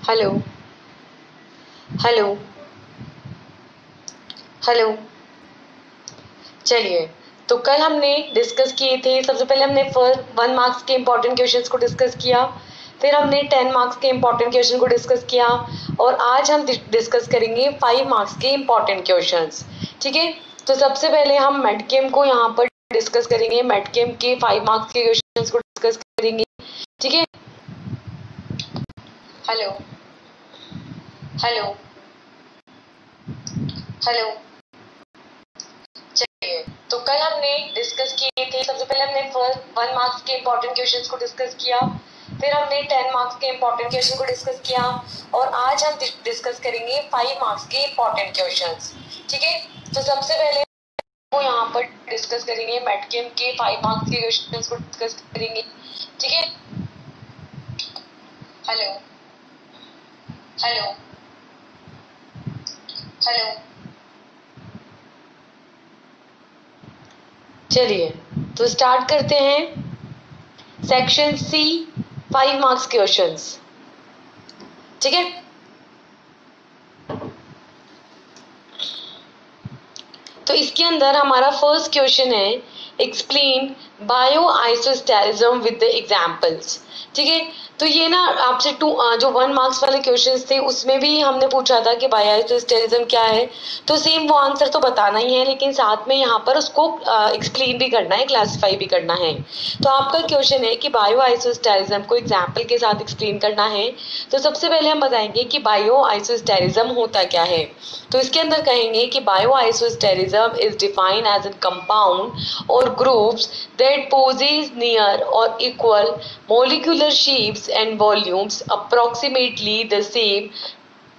Hello hello hello. चलिए, तो कल हमने डिस्कस किए थे, सबसे पहले हमने फर्स्ट 1 मार्क्स के इम्पोर्टेंट क्वेश्चंस को डिस्कस किया, फिर हमने 10 मार्क्स के इम्पोर्टेंट क्वेश्चन को डिस्कस किया, और आज हम डिस्कस करेंगे 5 मार्क्स के इम्पोर्टेंट क्वेश्चंस। ठीक है, तो सबसे पहले हम मेडकेम को यहाँ पर डिस्कस करेंगे, मेडकेम के 5 मार्क्स के क्वेश्चंस को डिस्कस करेंगे। ठीक है, हेलो हेलो हेलो। चलिए, तो कल हमने डिस्कस किए थे, सबसे पहले हमने फर्स्ट 1 मार्क्स के इम्पोर्टेंट क्वेश्चंस को डिस्कस किया, फिर हमने 10 मार्क्स के इम्पोर्टेंट क्वेश्चन को डिस्कस किया, और आज हम डिस्कस करेंगे 5 मार्क्स के इम्पोर्टेंट क्वेश्चंस। ठीक है, तो सबसे पहले वो यहाँ पर डिस्कस करेंगे, मेडकेम के 5 मार्क्स के क्वेश्चंस को डिस्कस करेंगे। ठीक है, हेलो हेलो हेलो। चलिए, तो स्टार्ट करते हैं सेक्शन सी 5 मार्क्स क्वेश्चंस। ठीक है, तो इसके अंदर हमारा फर्स्ट क्वेश्चन है, explain bioisosterism with the examples. ठीक है, तो ये ना आपसे जो 1 मार्क्स वाले क्वेश्चंस थे उसमें भी हमने पूछा था कि बायो आइसोस्टेरिज्म क्या है, तो सेम वो आंसर तो बताना ही है, लेकिन साथ में यहाँ पर उसको एक्सप्लेन भी करना है, क्लासीफाई भी करना है। तो आपका क्वेश्चन है कि बायो आइसोस्टेरिज्म को एग्जाम्पल के साथ एक्सप्लेन करना है। तो सबसे पहले हम बताएंगे कि बायो आइसोस्टेरिज्म होता क्या है। तो इसके अंदर कहेंगे कि bioisosterism is defined as a compound और ग्रुप्स दैट पोजेस नियर और equal molecular shapes and volumes approximately the same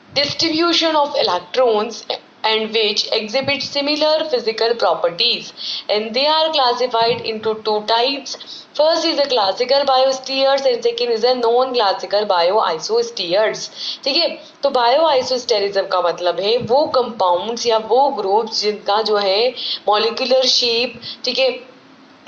distribution of electrons and which exhibit similar physical properties, and they are classified into two types. First is the classical biospheres and second is the non-classical bioisospheres. ठीक है, तो बायोआइसोस्टेरिज्म का मतलब है वो compounds या वो groups जिनका जो है मॉलिक्यूलर शेप, ठीक है,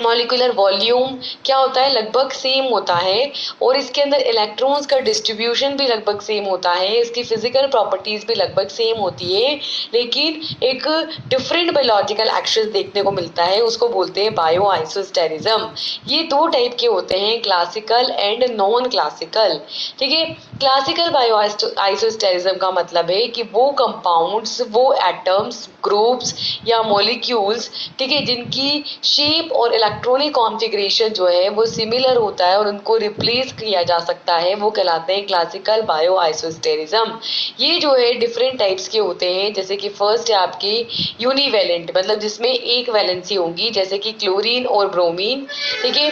मॉलिक्यूलर वॉल्यूम क्या होता है, लगभग सेम होता है, और इसके अंदर इलेक्ट्रॉन्स का डिस्ट्रीब्यूशन भी लगभग सेम होता है, इसकी फिजिकल प्रॉपर्टीज भी लगभग सेम होती है, लेकिन एक डिफरेंट बायोलॉजिकल एक्शन देखने को मिलता है, उसको बोलते हैं बायो आइसोस्टेरिज्म। ये दो टाइप के होते हैं, क्लासिकल एंड नॉन क्लासिकल। ठीक है, क्लासिकल बायो आइसोस्टेरिज्म का मतलब है कि वो कंपाउंड्स, वो एटम्स, ग्रुप्स या मॉलिक्यूल्स, ठीक है, जिनकी शेप और इलेक्ट्रॉनिक कॉन्फ़िगरेशन जो है वो सिमिलर होता है और उनको रिप्लेस किया जा सकता है, वो कहलाते हैं क्लासिकल बायो आइसोस्टेरिज्म। ये जो है डिफरेंट टाइप्स के होते हैं, जैसे कि फर्स्ट है आपकी यूनिवैलेंट, मतलब जिसमें एक वैलेंसी होगी, जैसे कि क्लोरीन और ब्रोमीन। ठीक है,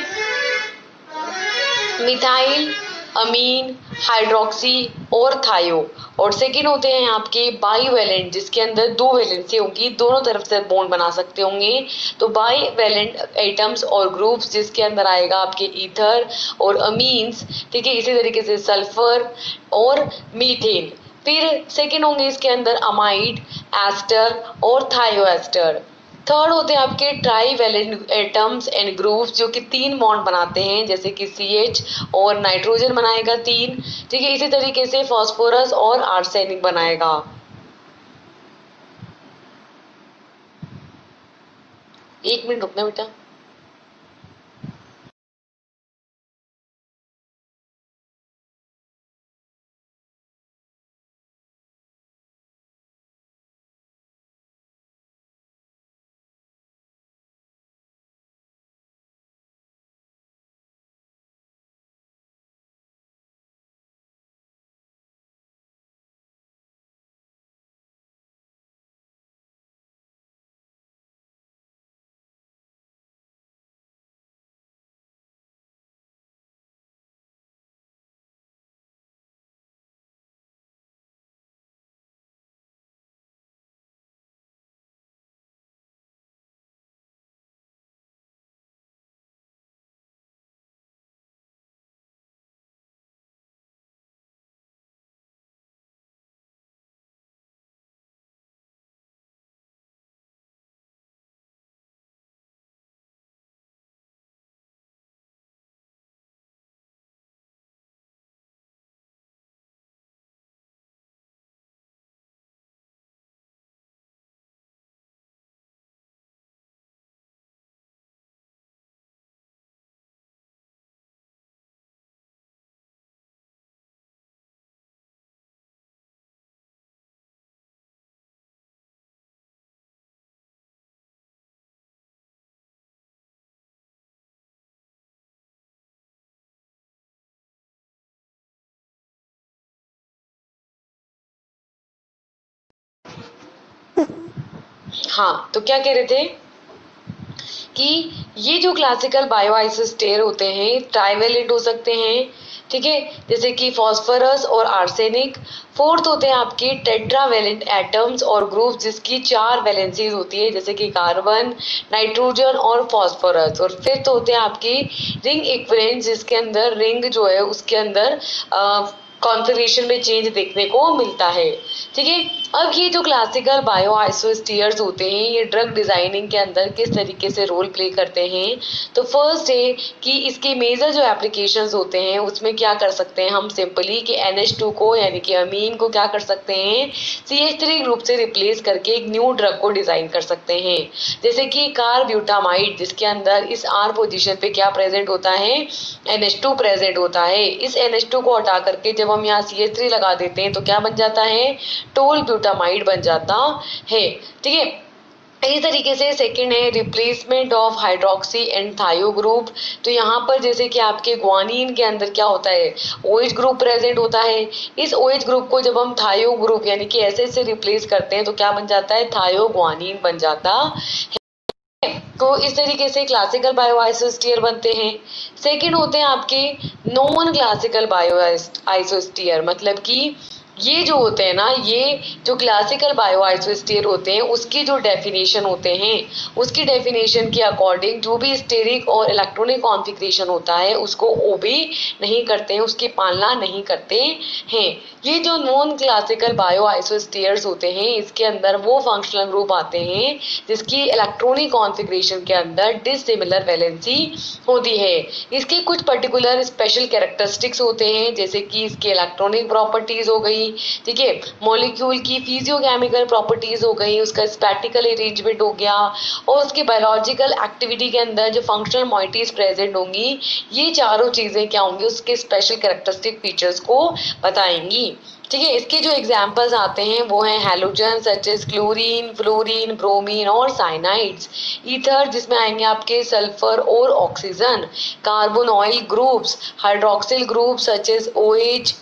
मिथाइल, अमीन, हाइड्रोक्सी और थायो। और सेकेंड होते हैं आपके बाईवैलेंट, जिसके अंदर दो वैलेंसी होंगी, दोनों तरफ से बॉन्ड बना सकते होंगे, तो बाईवैलेंट एटम्स और ग्रुप्स, जिसके अंदर आएगा आपके ईथर और अमीन्स। ठीक है, इसी तरीके से सल्फर और मीथेन। फिर सेकेंड होंगे इसके अंदर अमाइड, एस्टर और थायोएस्टर। थर्ड होते हैं आपके trivalent atoms and groups, जो कि 3 बॉन्ड बनाते हैं, जैसे कि CH और नाइट्रोजन बनाएगा 3, ठीक है। इसी तरीके से फास्फोरस और आर्सेनिक बनाएगा। एक मिनट रुकना बेटा। हाँ, तो क्या कह रहे थे कि ये जो क्लासिकल बायोआइसोस्टर होते हैं ट्राइवेलेंट हो सकते हैं, ठीक है, जैसे कि फॉस्फोरस और आर्सेनिक। फोर्थ होते हैं आपके टेट्रावेलेंट एटम्स और ग्रुप, जिसकी 4 वैलेंसीज होती है, जैसे कि कार्बन, नाइट्रोजन और फॉस्फोरस। और फिफ्थ होते हैं आपकी रिंग इक्विवेलेंट, जिसके अंदर रिंग जो है उसके अंदर कॉन्फ़िगरेशन में चेंज देखने को मिलता है, ठीक है। अब ये जो क्लासिकल बायोआइसोस्टियर्स होते हैं ये ड्रग डिजाइनिंग के अंदर किस तरीके से रोल प्ले करते हैं, तो फर्स्ट है कि इसके मेजर जो एप्लीकेशंस होते हैं उसमें क्या कर सकते हैं हम सिंपली कि NH2 को यानी कि अमीन को क्या कर सकते हैं CH3 ग्रुप से रिप्लेस करके एक न्यू ड्रग को डिजाइन कर सकते हैं, जैसे कि कार्ब्यूटामाइड, जिसके अंदर इस R पोजीशन पे क्या प्रेजेंट होता है NH2 प्रेजेंट होता है। इस NH2 को हटा करके जब हम यहाँ CH3 लगा देते हैं तो क्या बन जाता है टोल ब्यूटामाइड बन जाता है, ठीक है। इसी तरीके से सेकंड है रिप्लेसमेंट ऑफ हाइड्रोक्सी एंड थायो ग्रुप। तो यहाँ पर जैसे कि आपके ग्वानिन के अंदर क्या होता है OH ग्रुप प्रेजेंट होता है, इस OH ग्रुप को जब हम थायो ग्रुप यानी कि SS से रिप्लेस करते हैं तो क्या बन जाता है थायो ग्वानिन बन जाता है। तो इस तरीके से क्लासिकल बायोआइसोस्टियर बनते हैं। सेकंड होते हैं आपके नॉन क्लासिकल बायोआइसोस्टियर, मतलब कि ये जो होते हैं ना ये जो क्लासिकल बायोआइसोस्टियर होते हैं उसकी जो डेफिनेशन होते हैं उसकी डेफिनेशन के अकॉर्डिंग जो भी स्टेरिक और इलेक्ट्रॉनिक कॉन्फ़िगरेशन होता है उसको ओबे नहीं करते हैं, उसकी पालना नहीं करते हैं। ये जो नॉन क्लासिकल बायोआइसोस्टियर्स होते हैं इसके अंदर वो फंक्शनल ग्रुप आते हैं जिसकी इलेक्ट्रॉनिक कॉन्फ़िगरेशन के अंदर डिसिमिलर वैलेंसी होती है। इसके कुछ पर्टिकुलर स्पेशल कैरेक्टरिस्टिक्स होते हैं, जैसे कि इसके इलेक्ट्रॉनिक प्रॉपर्टीज हो गई, ठीक है, मॉलिक्यूल की फिजियोकेमिकल प्रॉपर्टीज हो गई, उसका स्पैटिकल अरेंजमेंट हो गया और उसके बायोलॉजिकल एक्टिविटी के अंदर जो फंक्शनल मॉइटीज प्रेजेंट होंगी, ये चारों चीजें क्या होंगी उसके स्पेशल कैरेक्टरिस्टिक फीचर्स को बताएंगी, ठीक है। इसके जो एग्जाम्पल्स आते हैं वो हैं halogen such as chlorine, fluorine, bromine और साइनाइड्स। ईथर जिसमें आएंगे आपके सल्फर और oxygen. Carbonyl groups, hydroxyl group such as OH,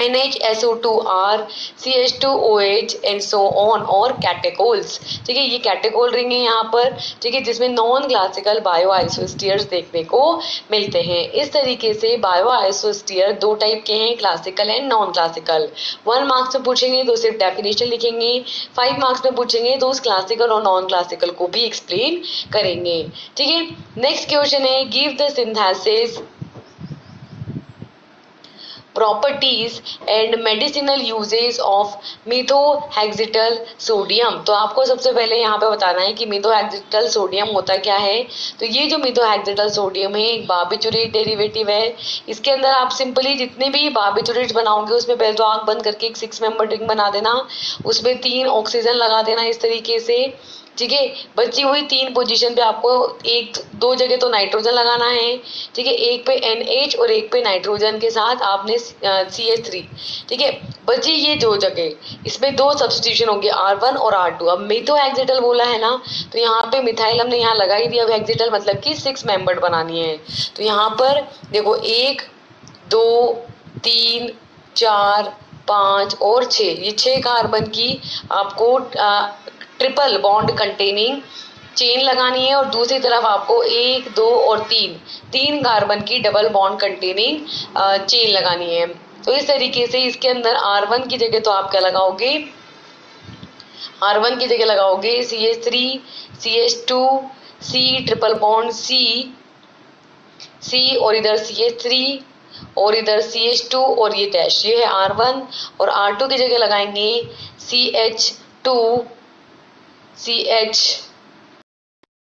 NHSO2R, CH2OH and so on, और कैटेकोल्स, ठीक है, ये कैटेकोल रिंग है यहाँ पर, ठीक है, जिसमें नॉन क्लासिकल बायोआइसोस्टियर्स देखने को मिलते हैं। इस तरीके से बायोआइसोस्टियर 2 टाइप के हैं, classical and non classical. 1 marks में पूछेंगे तो सिर्फ डेफिनेशन लिखेंगे, 5 मार्क्स में पूछेंगे तो उस क्लासिकल और नॉन क्लासिकल को भी एक्सप्लेन करेंगे, ठीक है। नेक्स्ट क्वेश्चन है give the synthesis properties and medicinal uses of methohexital sodium. तो आपको सबसे पहले यहाँ पे बताना है कि मिथोहेक्सिटल सोडियम होता क्या है। तो ये जो मिथोहेक्सिटल सोडियम है एक बार्बिटूरेट डेरिवेटिव है। इसके अंदर आप सिंपली जितने भी बार्बिटूरेट्स बनाओगे उसमें पहले तो आंख बंद करके एक 6 मेंबर रिंग बना देना, उसमें 3 ऑक्सीजन लगा देना इस तरीके से, ठीक है। बची हुई 3 पोजीशन पे आपको एक 2 जगह तो नाइट्रोजन लगाना है, ठीक है, एक पे NH और एक पे नाइट्रोजन के साथ आपने CH3, ठीक है। बची ये 2 जगह, इसमें 2 सब्स्टिट्यूशन होंगे R1 और R2। अब मिथोहेक्सिटल बोला है ना, तो यहाँ पे मिथाइल हमने यहाँ लगा ही दिया। अब हेक्सिटल मतलब कि 6 मेंबर्ड बनानी है। तो यहाँ पर देखो 1 2 3 4 5 और 6, ये 6 कार्बन की आपको ट्रिपल बॉन्ड कंटेनिंग चेन लगानी है, और दूसरी तरफ आपको 1 2 और 3 कार्बन की डबल बॉन्ड कंटेनिंग चेन लगानी है। तो इस तरीके से इसके अंदर R1 की जगह तो आप क्या लगाओगे, R1 की जगह लगाओगे CH3 CH2 C triple bond C और इधर CH3 और इधर CH2 और ये डैश, ये है R1। और R2 की जगह लगाएंगे CH2 CH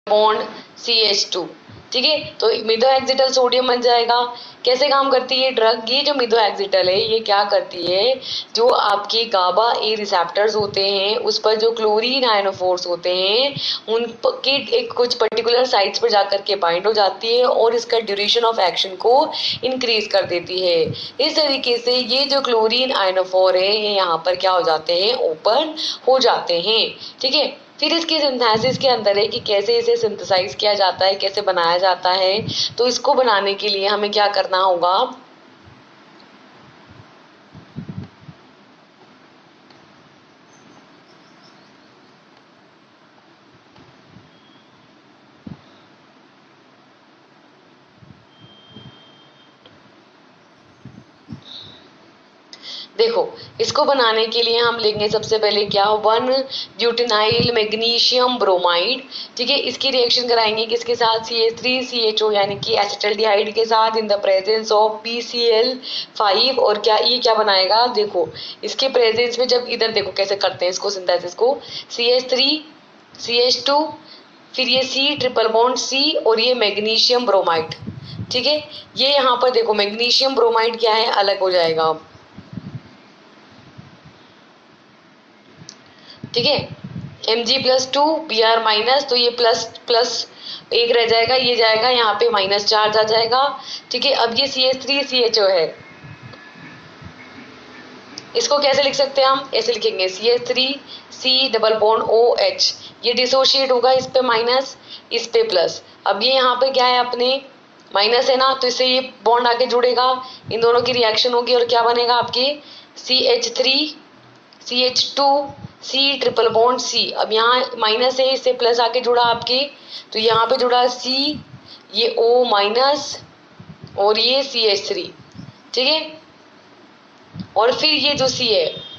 बॉन्ड CH2, ठीक है। तो मिथोहेक्सिटल सोडियम बन जाएगा। कैसे काम करती है ड्रग, ये जो मिथोहेक्सिटल है ये क्या करती है, जो आपके गाबा ए रिसेप्टर्स होते हैं उस पर जो क्लोरीन आयनोफोर्स होते हैं उनके एक कुछ पर्टिकुलर साइट्स पर जाकर के बाइंड हो जाती है और इसका ड्यूरेशन ऑफ एक्शन को इंक्रीज कर देती है। इस तरीके से ये जो क्लोरीन आयनोफोर है ये यहाँ पर क्या हो जाते हैं, ओपन हो जाते हैं, ठीक है। फिर इसके सिंथेसिस के अंदर है कि कैसे इसे सिंथेसाइज किया जाता है, कैसे बनाया जाता है। तो इसको बनाने के लिए हमें क्या करना होगा, देखो इसको बनाने के लिए हम लेंगे सबसे पहले क्या, 1 ब्यूटेनाइल मैग्नीशियम ब्रोमाइड, ठीक है। इसकी रिएक्शन कराएंगे किसके साथ, CH3CHO यानी कि एसिटल्डिहाइड के साथ in the presence of PCl5। और क्या ये क्या बनाएगा, देखो इसके प्रेजेंस में जब इधर देखो कैसे करते हैं इसको सिंथेसिस को, CH3 CH2 फिर ये C ट्रिपल बॉन्ड C और ये मैग्नीशियम ब्रोमाइड, ठीक है। ये यहाँ पर देखो मैग्नीशियम ब्रोमाइड क्या है, अलग हो जाएगा, ठीक है। Mg+2 Br-, तो ये प्लस प्लस एक रह जाएगा, ये जाएगा यहाँ पे माइनस चार्ज आ जाएगा, ठीक है। अब ये CH3CHO है, इसको कैसे लिख सकते हैं हम, ऐसे लिखेंगे CH3C डबल बॉन्ड OH, ये डिसोशिएट होगा, इस पे माइनस इस पे प्लस। अब ये यहाँ पे क्या है अपने माइनस है ना, तो इससे ये बॉन्ड आके जुड़ेगा, इन दोनों की रिएक्शन होगी और क्या बनेगा आपके CH3 CH2 C triple bond C। अब यहाँ माइनस है, इससे प्लस आके जुड़ा आपके, तो यहाँ पे जुड़ा C, ये O माइनस और ये CH3, ठीक है। और फिर ये जो C है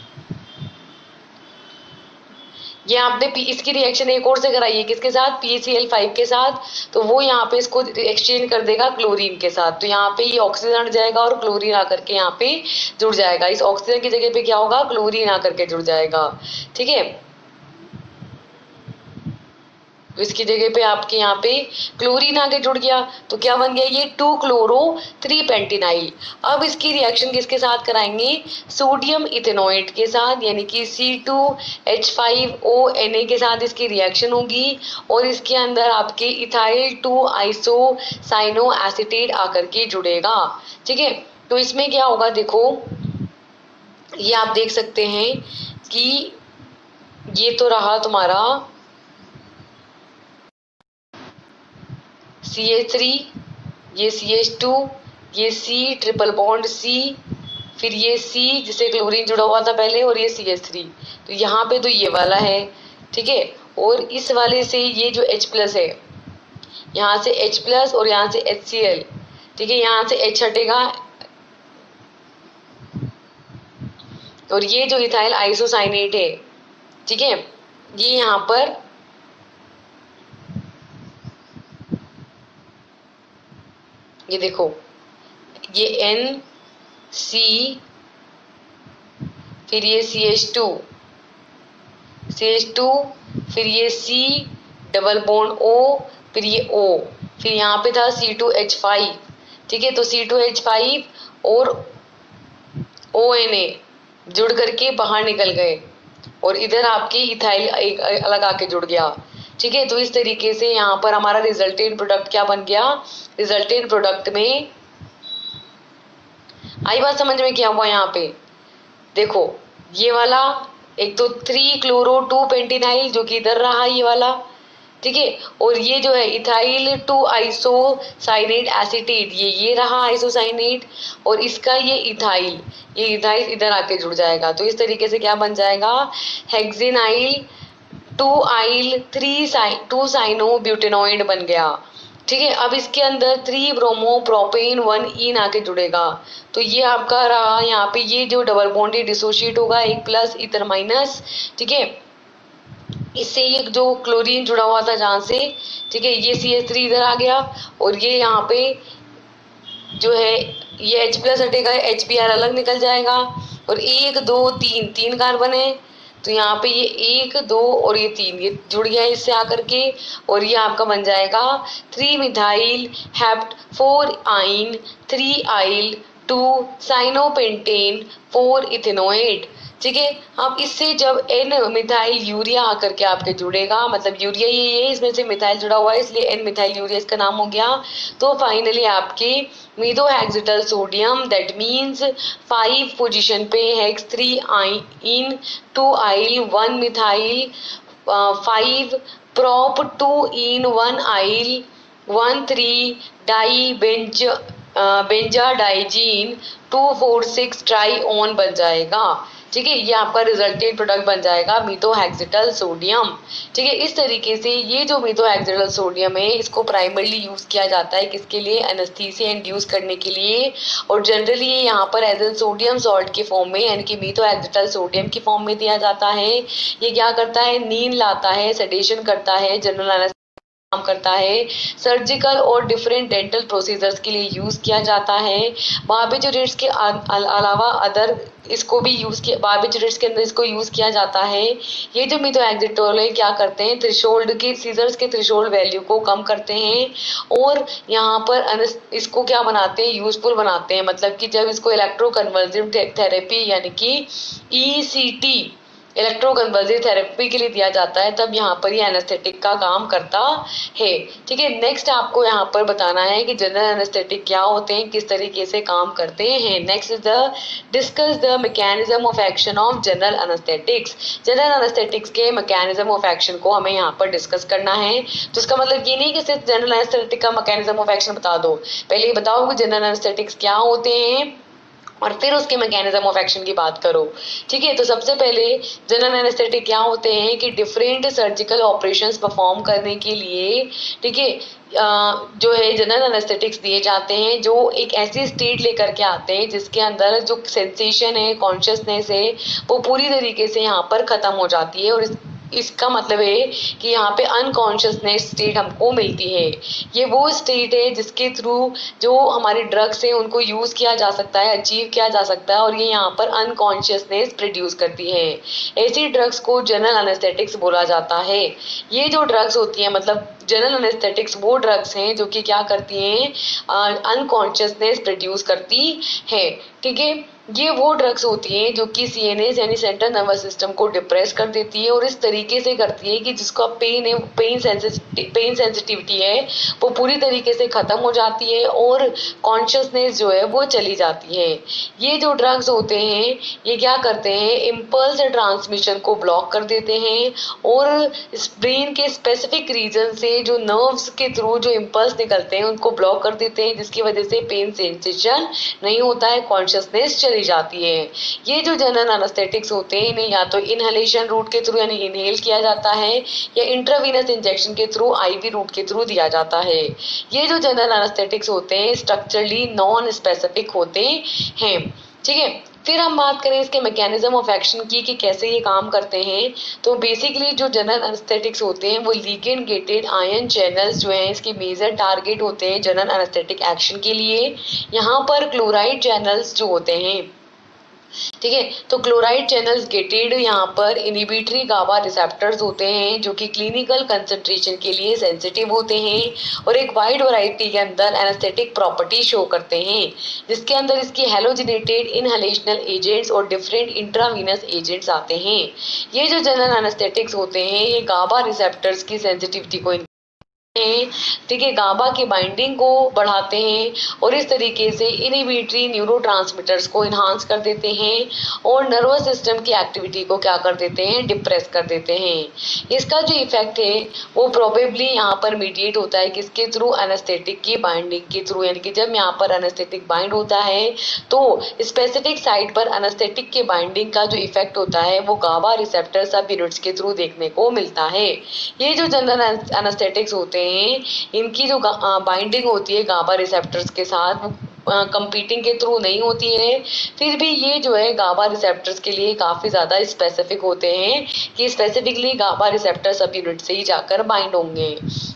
ये आपने इसकी रिएक्शन एक और से कराई है, किसके साथ, PCl5 के साथ, तो वो यहाँ पे इसको एक्सचेंज कर देगा क्लोरीन के साथ। तो यहाँ पे ये ऑक्सीजन हट जाएगा और क्लोरीन आकर के यहाँ पे जुड़ जाएगा, इस ऑक्सीजन की जगह पे क्या होगा, क्लोरीन आकर के जुड़ जाएगा, ठीक है। तो इसकी जगह पे आपके यहाँ पे क्लोरीन आके जुड़ गया, तो क्या बन गया, ये 2-chloro-3-पेंटिनाइल। अब इसकी रिएक्शन किसके साथ कराएंगे, सोडियम इथेनोएट के साथ, यानी कि C2H5ONa के साथ इसकी रिएक्शन होगी और इसके अंदर आपके इथाइल 2-आइसोसाइनो एसीटेट आकर के जुड़ेगा, ठीक है। तो इसमें क्या होगा, देखो ये आप देख सकते हैं कि ये तो रहा तुम्हारा CH3, ये CH2, ये C ट्रिपल बॉन्ड C, फिर ये C जिसे क्लोरीन जुड़ा हुआ था पहले, और ये CH3। तो यहाँ पे तो ये वाला है, ठीक है। और इस वाले से ये जो H+ है, यहाँ से H+ और यहाँ से HCl, ठीक है, यहाँ से H हटेगा और ये जो इथाइल आइसोसाइनेट है, ठीक है, ये यहाँ पर ये देखो ये N C, फिर ये CH2, फिर ये C डबल बॉन्ड O, फिर ये O, फिर यहाँ पे था C2H5, ठीक है। तो C2H5 और ONA जुड़ करके बाहर निकल गए और इधर आपकी इथाइल एक अलग आके जुड़ गया, ठीक है। तो इस तरीके से यहाँ पर हमारा रिजल्टेंट प्रोडक्ट क्या बन गया, रिजल्टेंट प्रोडक्ट में आई बात समझ में क्या हुआ। यहाँ पे देखो ये वाला एक तो 3 क्लोरो 2 पेंटिनाइल जो कि इधर रहा ये वाला, ठीक है। और ये जो है इथाइल 2 आइसोसाइनेट एसीटेट, ये रहा आइसोसाइनेट, और इसका ये इथाइल इधर आके जुड़ जाएगा। तो इस तरीके से क्या बन जाएगा, हेक्सेनाइल 2 आइल 2 साइनो ब्यूटेनॉइड बन गया, ठीक है। अब इसके अंदर 3 ब्रोमो प्रोपेन 1 ईन आके जुड़ेगा। तो ये आपका रहा यहाँ पे, ये जो डबल बॉन्ड डिसोशिएट होगा, एक प्लस इधर माइनस, ठीक है। इससे ये जो क्लोरीन जुड़ा हुआ था जहाँ से, ठीक है, ये CH3 इधर आ गया, और ये यहाँ पे जो है ये H+ हटेगा, HBr अलग निकल जाएगा, और 1 2 3 कार्बन है। तो यहाँ पे ये 1 2 और ये 3 ये जुड़ गया इससे आकर के, और ये आपका बन जाएगा 3 मिथाइल हेप्ट 4 आइन 3 आइल 2 साइनोपेंटेन 4 इथेनोएट, ठीक है। अब इससे जब N मिथाइल यूरिया आकर के आपके जुड़ेगा, मतलब यूरिया ये इसमें से मिथाइल जुड़ा हुआ है इसलिए N मिथाइल यूरिया इसका नाम हो गया। तो फाइनली आपके मेथोहेक्सिटल सोडियम दैट मींस 5 पोजीशन पे हेक्स 3 आइन 2 आइल 1 मिथाइल 5 प्रोप 2 इन 1 आइल 1 3 डाई बेंजाडाइजीन 246 ट्राईओन बन जाएगा, ठीक है। ये आपका रिजल्टेंट प्रोडक्ट बन जाएगा मेथोहेक्सिटल सोडियम, ठीक है। इस तरीके से ये जो मेथोहेक्सिटल सोडियम है इसको प्राइमरली यूज किया जाता है किसके लिए, एनेस्थीसिया इंड्यूस करने के लिए, और जनरली ये यहाँ पर एज ए सोडियम सॉल्ट के फॉर्म में यानी कि मेथोहेक्सिटल सोडियम की फॉर्म में दिया जाता है। ये क्या करता है, नींद लाता है, सेडेशन करता है, जनरल काम करता है, सर्जिकल और डिफरेंट डेंटल प्रोसीजर्स के लिए यूज किया जाता है। बार्बिटूरेट्स के अलावा अदर इसको भी यूज किया, बार्बिटूरेट्स के अंदर इसको यूज किया जाता है। ये जो मेथोहेक्सिटोल है क्या करते हैं, थ्रेशोल्ड के सीजर्स के थ्रेशोल्ड वैल्यू को कम करते हैं, और यहाँ पर इसको क्या बनाते हैं, यूजफुल बनाते हैं। मतलब कि जब इसको इलेक्ट्रोकन्वर्सिव थेरेपी यानी कि ECT इलेक्ट्रोकन्वर्सिव थेरेपी के लिए दिया जाता है, तब यहाँ पर ये एनेस्थेटिक का काम करता है, ठीक है। नेक्स्ट आपको यहाँ पर बताना है कि जनरल एनेस्थेटिक क्या होते हैं, किस तरीके से काम करते हैं। Next is the discuss the mechanism of action of general anaesthetics. General anaesthetics के मैकेनिज्म ऑफ एक्शन को हमें यहाँ पर डिस्कस करना है। तो इसका मतलब ये नहीं कि सिर्फ जनरल एनेस्थेटिक का मैकेनिज्म ऑफ एक्शन बता दो, पहले ये बताओ कि जनरल एनेस्थेटिक्स क्या होते हैं और फिर उसके मैकेनिज्म ऑफ एक्शन की बात करो, ठीक है। तो सबसे पहले जनरल एनेस्थेटिक क्या होते हैं कि डिफरेंट सर्जिकल ऑपरेशंस परफॉर्म करने के लिए, ठीक है, जो है जनरल एनेस्थेटिक्स दिए जाते हैं जो एक ऐसी स्टेट लेकर के आते हैं जिसके अंदर जो सेंसेशन है, कॉन्शियसनेस है, वो पूरी तरीके से यहाँ पर खत्म हो जाती है, और इसका मतलब है कि यहाँ पे अनकॉन्शियसनेस स्टेट हमको मिलती है। ये वो स्टेट है जिसके थ्रू जो हमारे ड्रग्स हैं उनको यूज किया जा सकता है, अचीव किया जा सकता है, और ये यहाँ पर अनकॉन्शियसनेस प्रोड्यूस करती है। ऐसी ड्रग्स को जनरल एनेस्थेटिक्स बोला जाता है। ये जो ड्रग्स होती हैं, मतलब जनरल एनेस्थेटिक्स वो ड्रग्स हैं जो कि क्या करती हैं, अनकॉन्शियसनेस प्रोड्यूस करती है, ठीक है। ये वो ड्रग्स होती हैं जो कि CNS यानी सेंट्रल नर्वस सिस्टम को डिप्रेस कर देती है, और इस तरीके से करती है कि जिसका पेन है, पेन सेंसिटिविटी है वो पूरी तरीके से खत्म हो जाती है, और कॉन्शियसनेस जो है वो चली जाती है। ये जो ड्रग्स होते हैं ये क्या करते हैं, इम्पल्स ट्रांसमिशन को ब्लॉक कर देते हैं, और ब्रेन के स्पेसिफिक रीजन से जो नर्व्स के थ्रू जो इम्पल्स निकलते हैं उनको ब्लॉक कर देते हैं, जिसकी वजह से पेन सेंसेशन नहीं होता है, कॉन्शियसनेस चली जाती है। ये जो जनरल एनेस्थेटिक्स होते हैं इन्हें या तो इनहेलेशन रूट के थ्रू यानी इनहेल किया जाता है, या इंट्रावीनस इंजेक्शन के थ्रू IV रूट के थ्रू दिया जाता है। ये जो जनरल एनेस्थेटिक्स होते हैं स्ट्रक्चरली नॉन स्पेसिफिक होते हैं, ठीक है। फिर हम बात करें इसके मैकेनिज्म ऑफ एक्शन की कि कैसे ये काम करते हैं, तो बेसिकली जो जनरल एनेस्थेटिक्स होते हैं वो लिगेंड गेटेड आयन चैनल्स जो हैं इसके मेजर टारगेट होते हैं जनरल एनेस्थेटिक एक्शन के लिए। यहाँ पर क्लोराइड चैनल्स जो होते हैं, ठीक है, तो क्लोराइड चैनल्स गेटेड यहाँ पर इनिबिटरी गाबा रिसेप्टर्स होते हैं जो कि क्लिनिकल कंसंट्रेशन के लिए सेंसिटिव होते हैं और एक वाइड वैरायटी के अंदर एनेस्थेटिक प्रॉपर्टी शो करते हैं, जिसके अंदर इसकी हेलोजिनेटेड इनहेलेशनल एजेंट्स और डिफरेंट इंट्रावीनस एजेंट्स आते हैं। ये जो जनरल एनेस्थेटिक्स होते हैं ये गाबा रिसेप्टर्स की सेंसिटिविटी को ठीक है, गाबा की बाइंडिंग को बढ़ाते हैं और इस तरीके से इनहिबिटरी न्यूरोट्रांसमीटर्स को इन्हांस कर देते हैं और नर्वस सिस्टम की एक्टिविटी को क्या कर देते हैं, डिप्रेस कर देते हैं। इसका जो इफेक्ट है वो प्रोबेबली यहाँ पर मीडिएट होता है किसके थ्रू, एनेस्थेटिक की बाइंडिंग के थ्रू, यानी कि जब यहाँ पर एनेस्थेटिक बाइंड होता है तो स्पेसिफिक साइट पर एनेस्थेटिक के बाइंडिंग का जो इफेक्ट होता है वो गाबा रिसेप्टर सब यूनिट्स के थ्रू देखने को मिलता है। ये जो जनरल एनेस्थेटिक्स होते हैं इनकी जो बाइंडिंग होती है गाबा रिसेप्टर्स के साथ कंपीटिंग के थ्रू नहीं होती है, फिर भी ये जो है गाबा रिसेप्टर्स के लिए काफ़ी ज़्यादा स्पेसिफिक होते हैं कि स्पेसिफिकली गाबा रिसेप्टर सब यूनिट से ही जाकर बाइंड होंगे।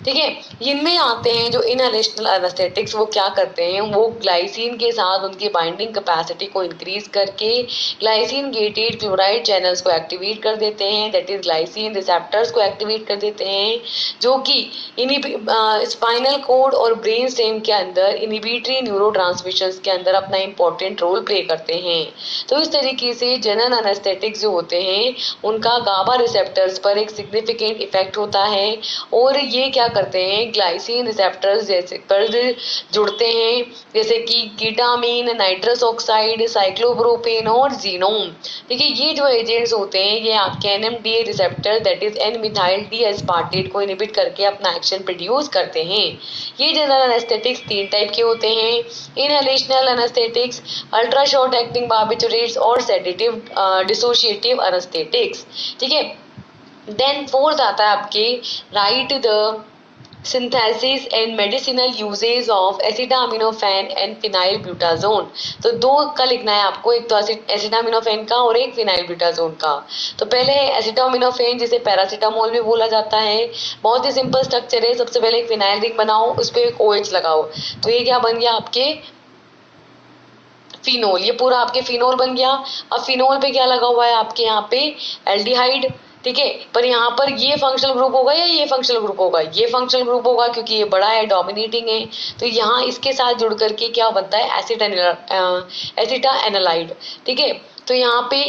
ठीक है, इनमें आते हैं जो इनहेलेशनल एनेस्थेटिक्स, वो क्या करते हैं, वो ग्लाइसिन के साथ उनकी बाइंडिंग कैपेसिटी को इंक्रीज करके ग्लाइसिन गेटेड क्लोराइड चैनल्स को एक्टिवेट कर देते हैं, दैट इज ग्लाइसिन रिसेप्टर्स को एक्टिवेट कर देते हैं, जो कि स्पाइनल कोड और ब्रेन स्टेम के अंदर इनहिबिटरी न्यूरोट्रांसमिशंस के अंदर अपना इंपॉर्टेंट रोल प्ले करते हैं। तो इस तरीके से जनरल एनेस्थेटिक्स जो होते हैं उनका गाबा रिसेप्टर्स पर एक सिग्निफिकेंट इफेक्ट होता है और ये क्या करते हैं, ग्लाइसिन रिसेप्टर्स जैसे पर जुड़ते हैं, जैसे कि कीटामीन, नाइट्रस ऑक्साइड, साइक्लोप्रोपेन और जीनोम। देखिए ये जो एजेंट्स होते हैं ये आपके NMDA receptor that is an methyl D aspartate को इनहिबिट करके अपना एक्शन प्रोड्यूस करते हैं। ये जनरल एनेस्थेटिक्स 3 टाइप के होते हैं, inhalational anaesthetics, ultra short acting barbiturates और सेडेटिव डिसोशिएटिव एनेस्थेटिक्स। ठीक है, देन फोर्थ आता है आपके right the synthesis and medicinal uses of acetaminophen and phenylbutazone। तो 2 का लिखना है आपको, एक तो एसिटामिनोफेन का और एक फिनाइलब्यूटाजोन का। तो पहले है एसिटामिनोफेन जिसे पैरासीटामोल भी बोला जाता है। बहुत ही सिंपल स्ट्रक्चर है, सबसे पहले एक फिनाइल रिंग बनाओ, उस पर एक OH लगाओ, तो ये क्या बन गया आपके फिनोल, ये पूरा आपके फिनोल बन गया। अब फिनोल पे क्या लगा हुआ है आपके यहाँ पे एल्डिहाइड, ठीक है, पर यहाँ पर ये फंक्शनल ग्रुप होगा या ये फंक्शनल ग्रुप होगा, ये फंक्शनल ग्रुप होगा क्योंकि ये बड़ा है, डोमिनेटिंग है, तो यहाँ इसके साथ जुड़ करके क्या बनता है, एसिटा एनालाइड। ठीक है, तो यहाँ पे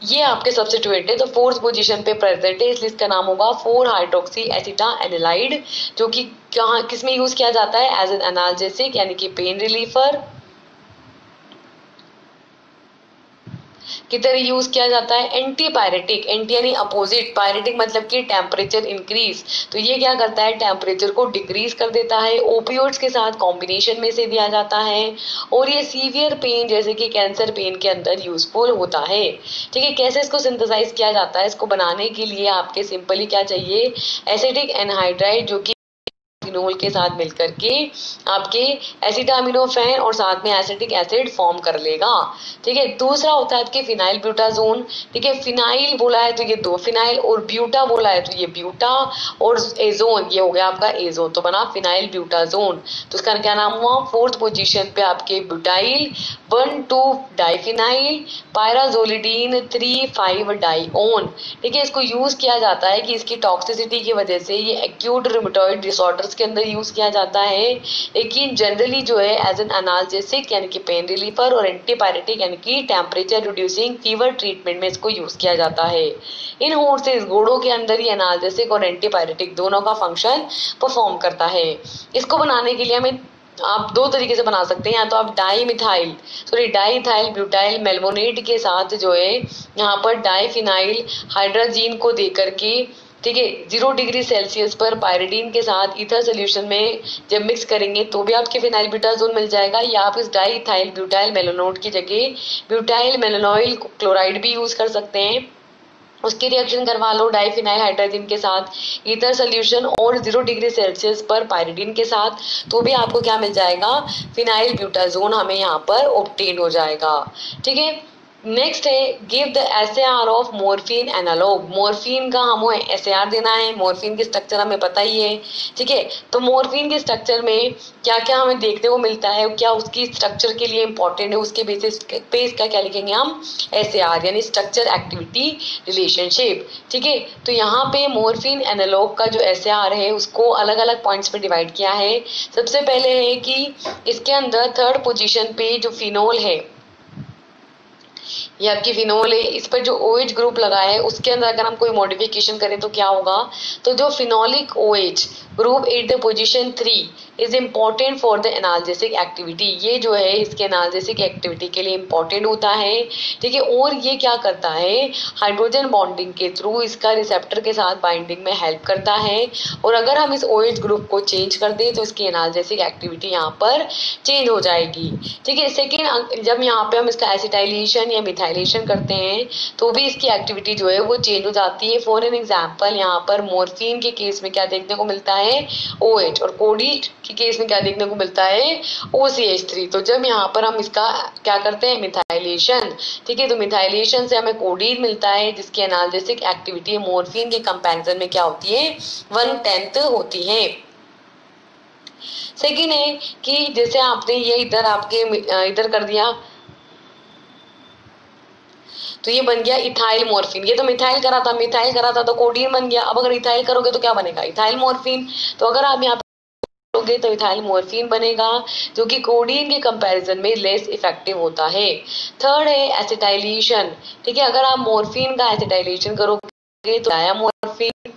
ये आपके सब्स्टिट्यूएंट है, तो 4th पोजीशन पे प्रेजेंट है, इसलिए इसका नाम होगा 4 हाइड्रोक्सी एसिटा एनालाइड, जो कि कहाँ किसमें यूज किया जाता है, एज एन एनाल्जेसिक यानी कि पेन रिलीफर की तरह यूज किया जाता है। एंटीपायरेटिक, एंटी यानी अपोजिट, पायरेटिक मतलब कि टेम्परेचर इंक्रीज, तो ये क्या करता है, टेम्परेचर को डिक्रीज कर देता है। ओपियोइड्स के साथ कॉम्बिनेशन में से दिया जाता है और ये सीवियर पेन जैसे कि कैंसर पेन के अंदर यूजफुल होता है। ठीक है, कैसे इसको सिंथेसाइज किया जाता है, इसको बनाने के लिए आपके सिंपली क्या चाहिए, एसिटिक एनहाइड्राइड जो कि फिनोल के साथ मिलकर के आपके एसिटामिनोफेन और साथ में एसिटिक एसिड फॉर्म कर लेगा। ठीक है, दूसरा होता है आपके फिनाइल ब्यूटाजोन। ठीक है, फिनाइल बोला है तो ये 2 फिनाइल और ब्यूटा बोला है तो ये ब्यूटा और एजोन ये हो गया आपका एजोन, तो बना फिनाइल ब्यूटाजोन। तो इसका क्या नाम हुआ, 4th पोजीशन पे आपके ब्यूटाइल 1,2 डाइफिनाइल पायराजोलिडीन 3,5 डाइओन। ठीक है, इसको यूज किया जाता है कि इसकी टॉक्सिसिटी की वजह से ये एक्यूट रूमेटॉइड डिसऑर्डर्स के अंदर यूज किया जाता है, लेकिन जनरली जो है एज एन एनाल्जेसिक यानी कि पेन रिलीफर और एंटीपायरेटिक यानी कि टेम्परेचर रिड्यूसिंग फीवर ट्रीटमेंट में इसको यूज किया जाता है। इन हॉर्सेस घोड़ों के अंदर ही एनाल्जेसिक और एंटीपायरेटिक दोनों का फंक्शन परफॉर्म करता है। इसको बनाने के लिए हमें आप 2 तरीके से बना सकते हैं, या तो आप डाईइथाइल ब्यूटाइल मेलवोनेट के साथ जो है यहाँ पर डाईफिनाइल हाइड्रोजीन को देकर के, ठीक है, 0 डिग्री सेल्सियस पर पायरिडीन के साथ ईथर सोल्यूशन में जब मिक्स करेंगे तो भी आपके फिनाइल ब्यूटाजोन मिल जाएगा, या आप इस डाईइथाइल ब्यूटाइल मेलोनोट की जगह ब्यूटाइल मेलोनोइल क्लोराइड भी यूज कर सकते हैं, उसकी रिएक्शन करवा लो डाइफिनाइल हाइड्रोजन के साथ ईथर सोल्यूशन और 0 डिग्री सेल्सियस पर पायरिडीन के साथ, तो भी आपको क्या मिल जाएगा, फिनाइल ब्यूटाजोन हमें यहाँ पर ऑब्टेन हो जाएगा। ठीक है, नेक्स्ट है give the SAR of morphine analogue. Morphine का हमें SAR देना है। मॉर्फिन की स्ट्रक्चर हमें पता ही है, ठीक है। तो मॉर्फिन के स्ट्रक्चर में क्या क्या हमें देखने को मिलता है, क्या उसकी स्ट्रक्चर के लिए इंपॉर्टेंट है, उसके बेसिस पे इसका क्या लिखेंगे हम, SAR यानी स्ट्रक्चर एक्टिविटी रिलेशनशिप, ठीक है। तो यहाँ पे मॉर्फिन एनालॉग का जो SAR है उसको अलग अलग पॉइंट्स पे डिवाइड किया है। सबसे पहले है कि इसके अंदर थर्ड पोजीशन पे जो फिनोल है, ये आपकी फिनोल है, इस पर जो OH ग्रुप लगा है उसके अंदर अगर हम कोई मॉडिफिकेशन करें तो क्या होगा, तो जो phenolic OH group at the position 3 is important for the analgesic activity. ये जो है इसके एनाल्जेसिक एक्टिविटी के लिए इम्पॉर्टेंट होता है, ठीक है। और ये क्या करता है, हाइड्रोजन बॉन्डिंग के थ्रू इसका रिसेप्टर के साथ बाइंडिंग में हेल्प करता है। और अगर हम इस OH ग्रुप को चेंज कर दें तो इसकी एनाल्जेसिक एक्टिविटी यहाँ पर चेंज हो जाएगी, ठीक है। सेकेंड, जब यहाँ पे हम इसका एसिटाइलेशन या मिथाइलेशन करते हैं तो भी इसकी एक्टिविटी जो है वो चेंज हो जाती है। फॉर एन एग्जाम्पल यहाँ पर मॉर्फिन के केस में क्या देखने को मिलता है, OH, और कोडीन के केस में क्या देखने को मिलता है, OCH3। तो जब यहाँ पर हम इसका क्या करते हैं, मिथाइलेशन, ठीक है, तो मिथाइलेशन से हमें कोडीन मिलता है जिसकी एनाल्जेसिक एक्टिविटी मॉर्फिन के कंपैरिजन में क्या होती है, 1/10 होती है। सेकेंड है कि जैसे आपने ये इधर आपके इधर कर दिया तो ये बन गया इथाइल मॉर्फिन। ये तो मिथाइल करा था, मिथाइल करा था तो कोडीन बन गया। अब अगर इथाइल करोगे तो क्या बनेगा, इथाइल मॉर्फिन। तो अगर आप यहाँ करोगे तो इथाइल मॉर्फिन बनेगा जो कि कोडीन के कंपैरिजन में लेस इफेक्टिव होता है। थर्ड है एसिटाइलेशन, ठीक है। अगर आप मॉर्फिन का एसिटाइलेशन करोगे तो डायमॉर्फिन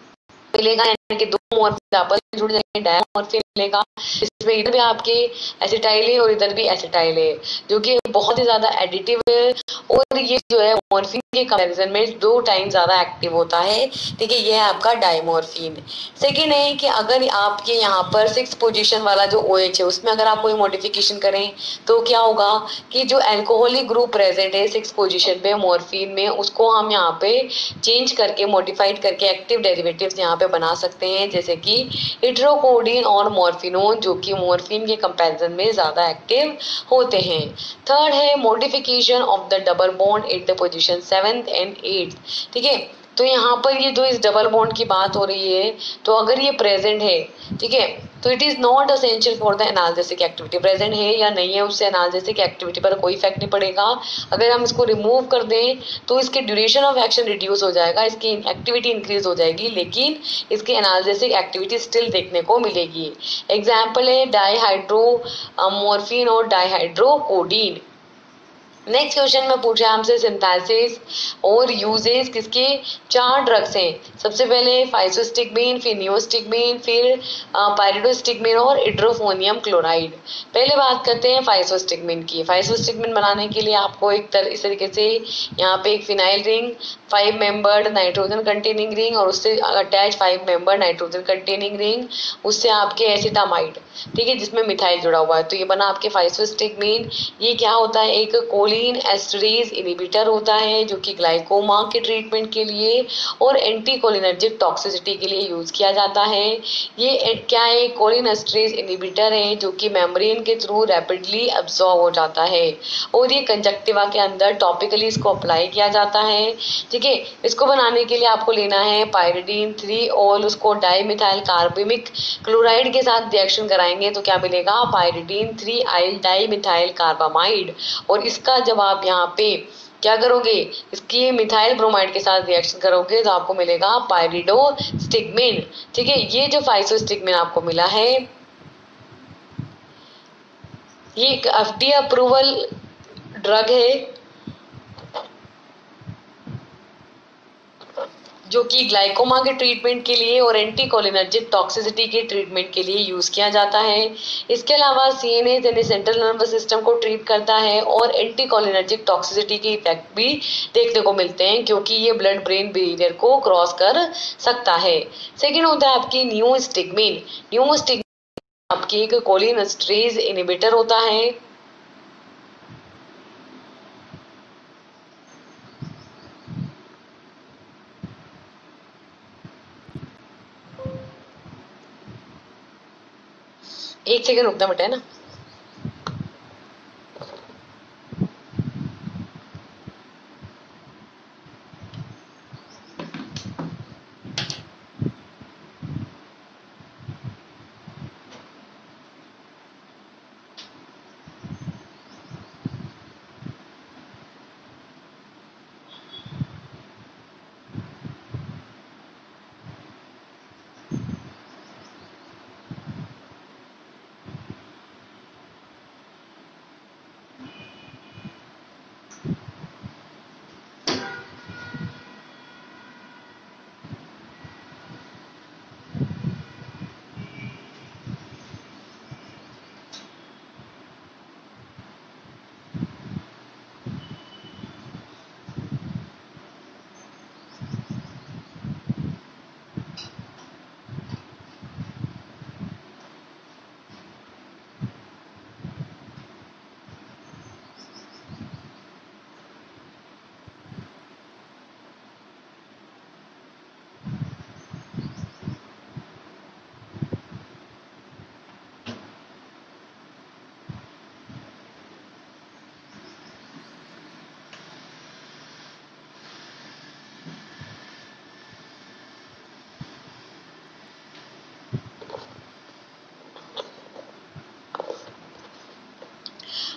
मिलेगा, यानी कि दो मॉर्फिन आपस में जुड़ जाएंगे, डायमॉर्फिन मिलेगा। इसमें इधर भी आपके एसिटाइल है और इधर भी एसिटाइल है जो कि बहुत ही ज्यादा एडिटिव है और ये जो है मॉर्फिन के कंपैरिजन में 2 टाइम ज्यादा एक्टिव होता है, ठीक है। ये है आपका डायमॉर्फिन। सेकेंड है कि अगर आपके यहाँ पर 6 पोजीशन वाला जो OH है उसमें अगर आप कोई मॉडिफिकेशन करें तो क्या होगा कि जो अल्कोहलिक ग्रुप प्रेजेंट है 6 पोजीशन पे मॉर्फिन में, उसको हम यहाँ पे चेंज करके मॉडिफाइड करके एक्टिव डेरिवेटिव्स यहाँ पे बना सकते हैं, जैसे कि इट्रोकोडीन और मॉर्फिनोन जो कि मॉर्फिन के कंपैरिजन में ज्यादा एक्टिव होते हैं। थर्ड है modification of the double bond at the position 7th and 8th, ठीक है। तो यहाँ पर ये जो इस डबल बॉन्ड की बात हो रही है तो अगर ये प्रेजेंट है, ठीक है, तो it is not essential for the analgesic activity. Present है या नहीं है उससे एनाल्जेसिक एक्टिविटी पर कोई इफेक्ट नहीं पड़ेगा। अगर हम इसको रिमूव कर दें तो इसके ड्यूरेशन ऑफ एक्शन रिड्यूस हो जाएगा, इसकी एक्टिविटी इंक्रीज हो जाएगी, लेकिन इसकी एनाल्जेसिक एक्टिविटी स्टिल देखने को मिलेगी। एग्जाम्पल है डाईहाइड्रो मॉर्फिन और डाईहाइड्रोकोडीन। नेक्स्ट क्वेश्चन में पूछा हमसे सिंथेसिस और यूजेस किसके, 4 ड्रग्स हैं। सबसे पहले फाइसोस्टिग्मीन, फिर नियोस्टिग्मीन, फिर पायरिडोस्टिग्मीन और इड्रोफोनियम क्लोराइड। पहले बात करते हैं फाइसोस्टिग्मीन की। फाइसोस्टिग्मीन बनाने के लिए आपको इस तरीके से यहाँ पे एक phenyl ring, 5 membered nitrogen containing ring और उससे attach 5 membered nitrogen containing ring, उससे आपके एसिटामाइड, ठीक है, जिसमें मिथाइल जुड़ा हुआ है। तो ये बना आपके फाइसोस्टिग्मीन। ये क्या होता है, एक कोलिन एस्टरेज इनहिबिटर होता है जो कि ग्लाइकोमा के ट्रीटमेंट के लिए और एंटी कोलिनर्जिक टॉक्सिसिटी के लिए यूज किया जाता है। ये क्या है, कोलिन एस्टरेज इनहिबिटर है जो कि मेम्ब्रेन के थ्रू रैपिडली अब्सॉर्ब हो जाता है और ये कंजक्टिवा के अंदर टॉपिकली इसको अप्लाई किया जाता है, ठीक है। इसको बनाने के लिए आपको लेना है पायरिडीन 3 और उसको डाईमिथाइल कार्बामिक क्लोराइड के साथ रिएक्शन कराएंगे तो क्या मिलेगा, पायरिडीन 3 आइल डाईमिथाइल कार्बामाइड। और इसका जब आप यहाँ पे क्या करोगे, इसकी मिथाइल ब्रोमाइड के साथ रिएक्शन करोगे तो आपको मिलेगा पायरिडोस्टिग्मीन, ठीक है। ये जो फाइसोस्टिग्मीन आपको मिला है ये एक FDA अप्रूवल ड्रग है जो कि ग्लाइकोमा के ट्रीटमेंट के लिए और एंटी कोलिनर्जिक टॉक्सिसिटी के ट्रीटमेंट के लिए यूज किया जाता है। इसके अलावा CNS यानी सेंट्रल नर्वस सिस्टम को ट्रीट करता है और एंटी कोलिनर्जिक टॉक्सिसिटी के इफेक्ट भी देखने को मिलते हैं क्योंकि ये ब्लड ब्रेन बैरियर को क्रॉस कर सकता है। सेकेंड होता है आपकी नियोस्टिग्मीन। नियोस्टिग्मीन आपकी एक कोलिन एस्टरेज इनहिबिटर होता है। एक सेकंड रुकना बेटा, है ना।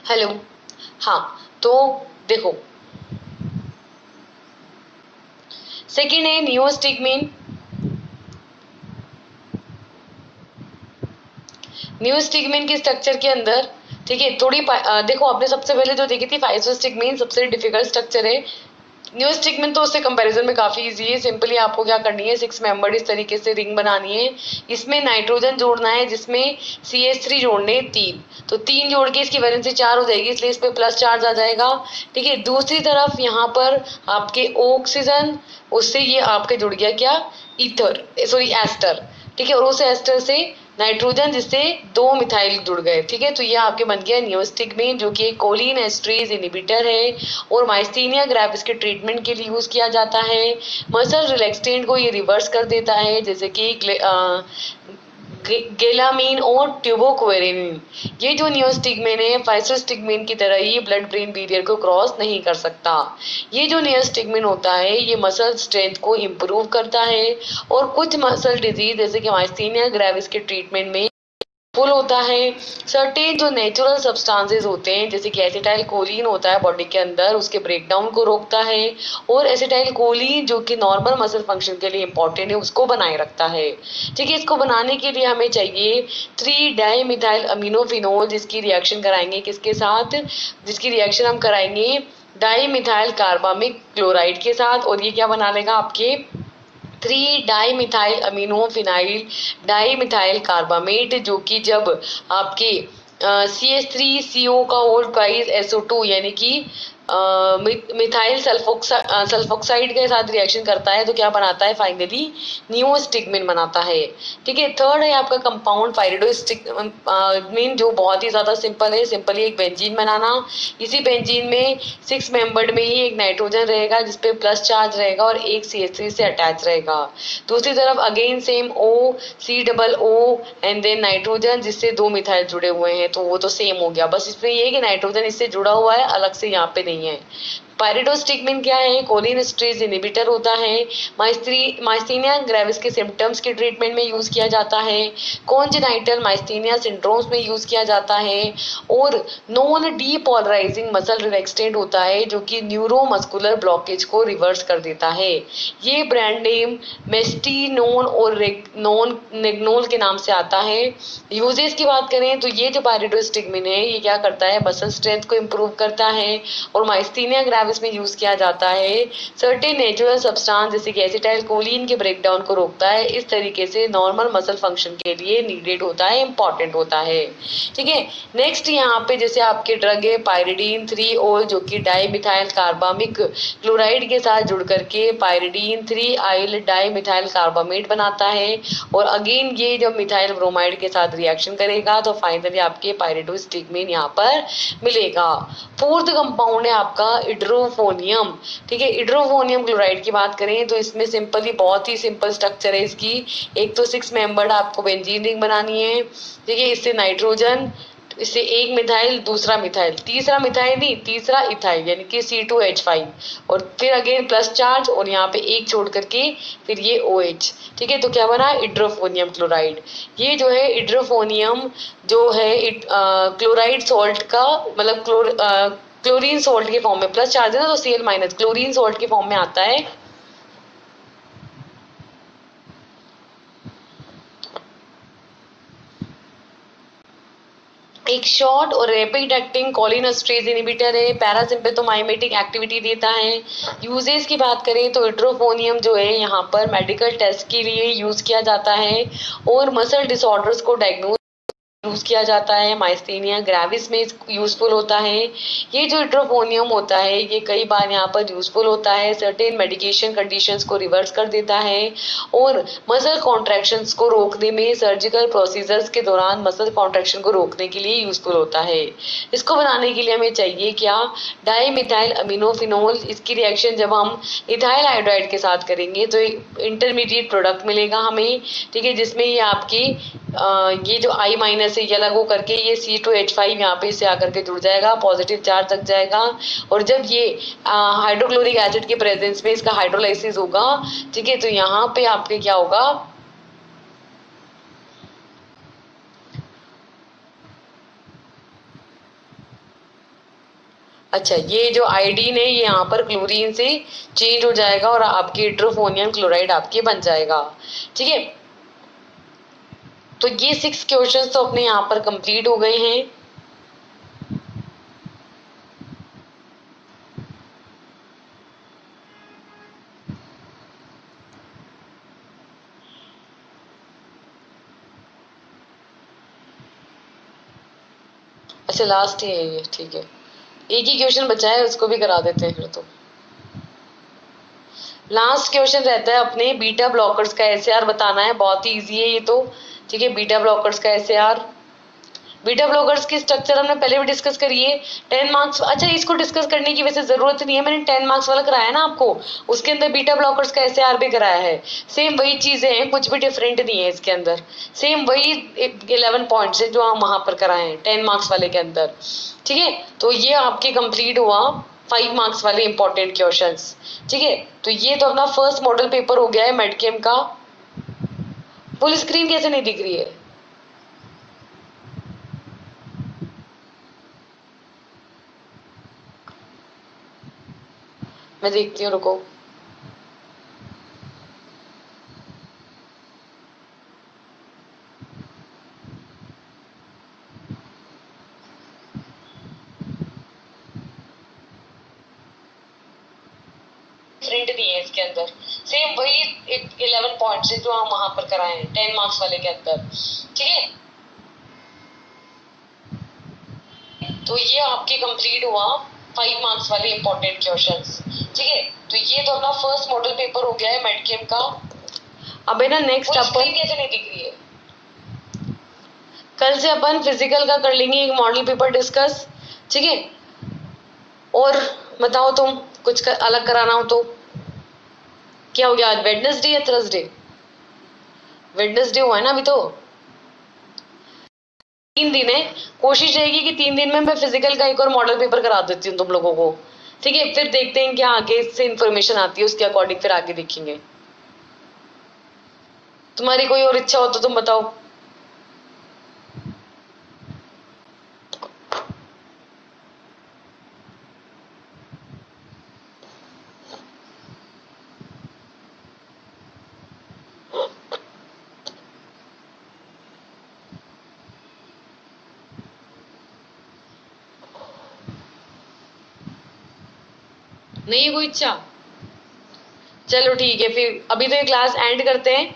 हेलो। हाँ, तो देखो, सेकेंड है नियोस्टिग्मीन। नियोस्टिग्मीन के स्ट्रक्चर के अंदर, ठीक है, देखो आपने सबसे पहले जो देखी थी फाइसोस्टिग्मीन, सबसे डिफिकल्ट स्ट्रक्चर है। नियोस्टिग्मीन तो उससे कंपैरिजन में काफी इजी है। सिंपली आपको क्या करनी है, 6 मेंबर्ड इस तरीके से रिंग बनानी है, इसमें नाइट्रोजन जोड़ना है, जिसमें CH3 जोड़ने 3, तो 3 जोड़ के इसकी वैलेंसी 4 हो जाएगी, इसलिए इस पे प्लस चार्ज आ जाएगा। ठीक है, दूसरी तरफ यहाँ पर आपके ऑक्सीजन, उससे ये आपके जुड़ गया क्या, ईथर, सॉरी एस्टर। ठीक है, और उस एस्टर से नाइट्रोजन, जिससे 2 मिथाइल जुड़ गए। ठीक है, तो ये आपके बन गया नियोस्टिग्मीन, जो कि कोलिन एस्ट्रेज इनहिबिटर है और माइस्थीनिया ग्रेविस के ट्रीटमेंट के लिए यूज किया जाता है। मसल रिलैक्सेंट को ये रिवर्स कर देता है, जैसे कि गेलामीन और ट्यूबोक्वेरिन। ये जो नियोस्टिग्मीन है फाइसोस्टिग्मीन की तरह ही ब्लड ब्रेन बैरियर को क्रॉस नहीं कर सकता। ये जो नियोस्टिग्मीन होता है ये मसल स्ट्रेंथ को इम्प्रूव करता है और कुछ मसल डिजीज जैसे कि माइस्थीनिया ग्रेविस के ट्रीटमेंट में फुल होता है। सर्टेन जो नेचुरल सब्सटेंसेस होते हैं, जैसे कि एसिटाइल कोलिन होता है बॉडी के अंदर, उसके ब्रेकडाउन को रोकता है, और एसिटाइल कोलिन जो कि नॉर्मल मसल फंक्शन के लिए इंपॉर्टेंट है, उसको बनाए रखता है। ठीक है, इसको बनाने के लिए हमें चाहिए 3 डाइमिथाइल अमीनोफिनोल, जिसकी रिएक्शन कराएंगे किसके साथ, जिसकी रिएक्शन हम कराएंगे डाइमिथाइल कार्बामिक क्लोराइड के साथ, और ये क्या बना लेगा आपके 3 डाइमिथाइल अमीनोफिनाइल डाइमिथाइल कार्बामेट, जो कि जब आपके CH3CO का होल ट्वाइस SO2 यानी कि मिथाइल सल्फोक्साइड के साथ रिएक्शन करता है, तो क्या बनाता है फाइनली, नियोस्टिग्मीन बनाता है। ठीक है, थर्ड है आपका कंपाउंड पायरिडोस्टिग्मीन, जो बहुत ही ज्यादा सिंपल है। सिंपली एक बेंजीन बनाना, इसी बेंजीन में 6 मेंबर्ड में ही एक नाइट्रोजन रहेगा जिसपे प्लस चार्ज रहेगा और एक CH3 से अटैच रहेगा। दूसरी तरफ again same OCOO and then nitrogen, जिससे 2 मिथाइल जुड़े हुए हैं, तो वो तो सेम हो गया, बस इसमें ये है कि नाइट्रोजन इससे जुड़ा हुआ है, अलग से यहाँ पे नहीं है। पायरिडोस्टिग्मीन क्या है, कोलिन एस्ट्रेज इनहिबिटर होता है। माइस्थीनिया ग्रेविस के सिम्टम्स के ट्रीटमेंट में यूज किया जाता है, कॉन्जेनाइटल माइस्थीनिया सिंड्रोम्स में यूज किया जाता है, और नॉन डीपोलराइजिंग मसल रिलैक्सेंट होता है, जो कि न्यूरोमस्कुलर ब्लॉकेज को रिवर्स कर देता है। ये ब्रांड नेम मेस्टिनोन और नॉन नेग्नोल के नाम से आता है। यूजेस की बात करें तो ये जो पायरिडोस्टिग्मीन है ये क्या करता है, मसल स्ट्रेंथ को इम्प्रूव करता है, और माइस्थीनिया ग्रेविस में यूज किया जाता है। सर्टेन नेचुरल सब्सटेंस जैसे कि एसिटाइल कोलिन के ब्रेकडाउन को रोकता है। इस तरीके से नॉर्मल मसल फंक्शन के लिए नीडेड होता है, इंपॉर्टेंट होता है। ठीक है, नेक्स्ट यहाँ पे जैसे आपके ड्रग है पायरिडीन 3-ऑल, जो कि डाइमिथाइल कार्बामिक क्लोराइड के साथ जुड़ करके पायरिडीन 3-आइल डाइमिथाइल कार्बामेट बनाता है, और अगेन ये जब मिथाइल ब्रोमाइड के साथ रिएक्शन करेगा तो फाइनली आपके पायरिडोस्टिग्मीन यहाँ पर मिलेगा। फोर्थ कंपाउंड है आपका इड्रोफोनियम। ठीक है, इड्रोफोनियम क्लोराइड की बात करें तो इसमें सिंपली बहुत ही सिंपल स्ट्रक्चर है इसकी। एक तो 6 मेंबर्ड आपको बेंजीन रिंग बनानी है। ठीक है, इससे नाइट्रोजन, इससे एक मिथाइल, दूसरा मिथाइल, तीसरा मिथाइल नहीं, तीसरा इथाइल यानी कि C2H5, और फिर अगेन प्लस चार्ज, और यहाँ पे एक छोड़ करके फिर ये OH। ठीक है, तो क्या बना, इड्रोफोनियम क्लोराइड। ये जो है इड्रोफोनियम जो है क्लोराइड सॉल्ट का, मतलब क्लोरीन सॉल्ट के फॉर्म में, प्लस चार्ज है ना तो Cl- क्लोरीन सॉल्ट के फॉर्म में आता है। एक शॉर्ट और रैपिड एक्टिंग कोलिनेस्ट्रेज इनहिबिटर है, पैरासिम्पैथोमाइमेटिक एक्टिविटी देता है। यूजेस की बात करें तो इड्रोफोनियम जो है यहाँ पर मेडिकल टेस्ट के लिए यूज किया जाता है, और मसल डिसऑर्डर्स को डायग्नोज यूज किया जाता है। माइस्थीनिया ग्रेविस में यूजफुल होता है। ये जो इड्रोफोनियम होता है ये कई बार यहाँ पर यूजफुल होता है, सर्टेन मेडिकेशन कंडीशंस को रिवर्स कर देता है, और मसल कॉन्ट्रैक्शंस को रोकने में, सर्जिकल प्रोसीजर्स के दौरान मसल कॉन्ट्रैक्शन को रोकने के लिए यूजफुल होता है। इसको बनाने के लिए हमें चाहिए क्या, डाइमिथाइल अमीनोफिनोल। इसकी रिएक्शन जब हम इथाइल आयोडाइड के साथ करेंगे तो इंटरमीडिएट प्रोडक्ट मिलेगा हमें। ठीक है, जिसमें ये आपकी ये जो I- से ये अलग हो करके ये C2H5 यहाँ पे से आकर के जुड़ जाएगा, पॉजिटिव चार्ज लग जाएगा, और जब ये हाइड्रोक्लोरिक एसिड के प्रेजेंस में इसका हाइड्रोलाइसिस होगा, ठीक है, तो यहाँ पे आपके क्या होगा, अच्छा, ये जो आयोडीन है ये यहाँ पर क्लोरीन से चेंज हो जाएगा और आपकी हाइड्रोफोनियम क्लोराइड आपके बन जाएगा। ठीक है, तो ये 6 क्वेश्चंस तो अपने यहाँ पर कंप्लीट हो गए हैं। अच्छा, लास्ट ही है ये, ठीक है। एक ही क्वेश्चन बचा है, उसको भी करा देते हैं फिर तो। लास्ट क्वेश्चन रहता है अपने बीटा ब्लॉकर्स का एसएआर बताना है, बहुत ही इजी है ये तो। ठीक है, बीटा ब्लॉकर्स का एसएआर, बीटा ब्लॉकर्स की स्ट्रक्चर हमने पहले भी डिस्कस करी है। 10 मार्क्स, अच्छा इसको डिस्कस करने की वैसे जरूरत नहीं है, मैंने 10 मार्क्स वाला कराया ना आपको, उसके अंदर बीटा ब्लॉकर्स का एसएआर भी कराया है। सेम वही चीजें हैं, कुछ भी डिफरेंट नहीं है इसके अंदर, सेम वही 11 पॉइंट्स है जो हम वहां पर कराए हैं 10 मार्क्स वाले के अंदर। ठीक है, तो ये आपके कंप्लीट हुआ 5 मार्क्स वाले इंपॉर्टेंट क्वेश्चंस। ठीक है, तो ये तो अपना फर्स्ट मॉडल पेपर हो गया है मेडकेम का। फुल स्क्रीन कैसे नहीं दिख रही है? मैं देखती हूँ, रुको। डिफरेंट नहीं है इसके अंदर, सेम वही 11 पॉइंट्स है जो हम वहां पर कराए हैं 10 मार्क्स वाले के अंदर। ठीक है, तो ये आपके कंप्लीट हुआ 5 मार्क्स वाले इंपॉर्टेंट क्वेश्चंस। ठीक है, तो ये तो अपना फर्स्ट मॉडल पेपर हो गया है मेडकेम का। अब है ना नेक्स्ट अपन, कैसे नहीं दिख रही है? कल से अपन फिजिकल का कर लेंगे एक मॉडल पेपर डिस्कस। ठीक है, और बताओ तुम कुछ अलग कराना हो तो। क्या हो गया आज, वेडनेसडे या थर्सडे? वेडनेसडे हुआ है ना अभी तो। 3 दिन है, कोशिश रहेगी कि 3 दिन में मैं फिजिकल का एक और मॉडल पेपर करा देती हूँ तुम लोगों को। ठीक है, फिर देखते हैं क्या आगे से इंफॉर्मेशन आती है, उसके अकॉर्डिंग फिर आगे देखेंगे। तुम्हारी कोई और इच्छा हो तो तुम बताओ। नहीं है कोई इच्छा? चलो ठीक है, फिर अभी तो ये क्लास एंड करते हैं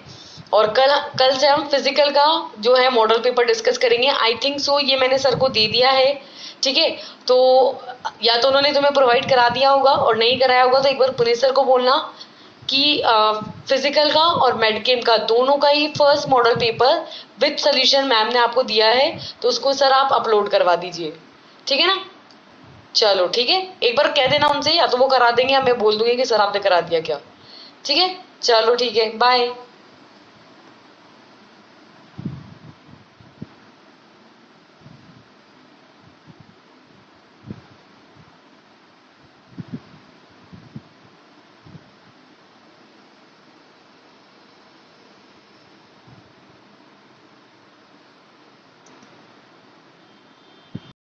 और कल से हम फिजिकल का जो है मॉडल पेपर डिस्कस करेंगे। आई थिंक सो ये मैंने सर को दे दिया है। ठीक है, तो या तो उन्होंने तुम्हें प्रोवाइड करा दिया होगा और नहीं कराया होगा तो एक बार पुलिस सर को बोलना कि फिजिकल का और मेडकेम का दोनों का ही first model paper with solution ma'am ने आपको दिया है, तो उसको सर आप अपलोड करवा दीजिए। ठीक है ना? चलो ठीक है, एक बार कह देना उनसे, या तो वो करा देंगे या मैं बोल दूंगी कि सर आपने करा दिया क्या। ठीक है, चलो ठीक है, बाय।